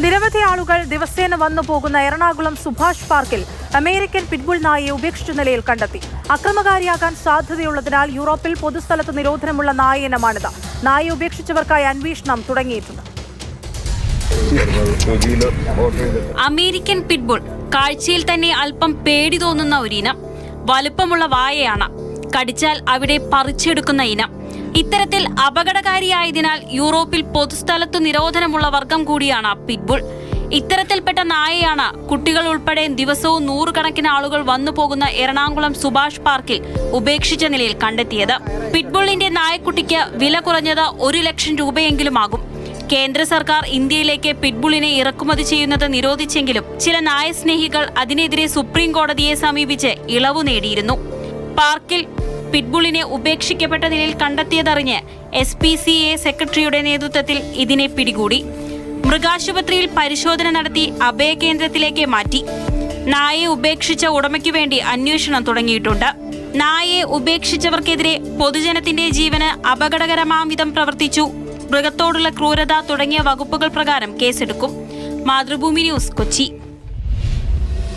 നിരവധി ആളുകൾ ദിവസേന വന്നു പോകുന്ന എറണാകുളം സുഭാഷ് പാർക്കിൽ അമേരിക്കൻ പിറ്റ്ബുൾ നായയെ ഉപേക്ഷിച്ച നിലയിൽ കണ്ടെത്തി. അക്രമകാരിയാകാൻ സാധ്യതയുള്ളതിനാൽ യൂറോപ്പിൽ പൊതുസ്ഥലത്ത് നിരോധനമുള്ള നായയിനമാണിത്. നായയെ ഉപേക്ഷിച്ചവർക്കായി അന്വേഷണം തുടങ്ങിയിട്ടുണ്ട്. അമേരിക്കൻ പിറ്റ്ബുൾ കാഴ്ചയിൽ തന്നെ അല്പം പേടി തോന്നുന്ന ഒരിനം. വലുപ്പമുള്ള വായയാണ്. കടിച്ചാൽ അവിടെ പറിച്ചെടുക്കുന്ന ഇനം. ഇത്തരത്തിൽ അപകടകാരിയായതിനാൽ യൂറോപ്പിൽ പൊതുസ്ഥലത്തു നിരോധനമുള്ള വർഗം കൂടിയാണ് പിറ്റ്ബുൾ. ഇത്തരത്തിൽപ്പെട്ട നായയാണ് കുട്ടികൾ ഉൾപ്പെടെ ദിവസവും നൂറുകണക്കിന് ആളുകൾ വന്നു പോകുന്ന എറണാകുളം സുഭാഷ് പാർക്കിൽ ഉപേക്ഷിച്ച നിലയിൽ കണ്ടെത്തിയത്. പിറ്റ്ബുളിന്റെ നായക്കുട്ടിക്ക് വില കുറഞ്ഞത് 1 ലക്ഷം രൂപയെങ്കിലും ആകും. കേന്ദ്ര സർക്കാർ ഇന്ത്യയിലേക്ക് പിറ്റ്ബുളിനെ ഇറക്കുമതി ചെയ്യുന്നത് നിരോധിച്ചെങ്കിലും ചില നായസ്നേഹികൾ അതിനെതിരെ സുപ്രീം കോടതിയെ സമീപിച്ച് ഇളവ് നേടിയിരുന്നു. പാർക്കിൽ പിറ്റ്ബുളിനെ ഉപേക്ഷിക്കപ്പെട്ട നിലയിൽ കണ്ടെത്തിയതറിഞ്ഞ് SPCA സെക്രട്ടറിയുടെ നേതൃത്വത്തിൽ ഇതിനെ പിടികൂടി. മൃഗാശുപത്രിയിൽ പരിശോധന നടത്തി അഭയകേന്ദ്രത്തിലേക്ക് മാറ്റി. നായയെ ഉപേക്ഷിച്ച ഉടമയ്ക്കു വേണ്ടി അന്വേഷണം തുടങ്ങിയിട്ടുണ്ട്. നായയെ ഉപേക്ഷിച്ചവർക്കെതിരെ പൊതുജനത്തിന്റെ ജീവന് അപകടകരമാം വിധം പ്രവർത്തിച്ചു, മൃഗത്തോടുള്ള ക്രൂരത തുടങ്ങിയ വകുപ്പുകൾ പ്രകാരം കേസെടുക്കും. മാതൃഭൂമി ന്യൂസ്, കൊച്ചി.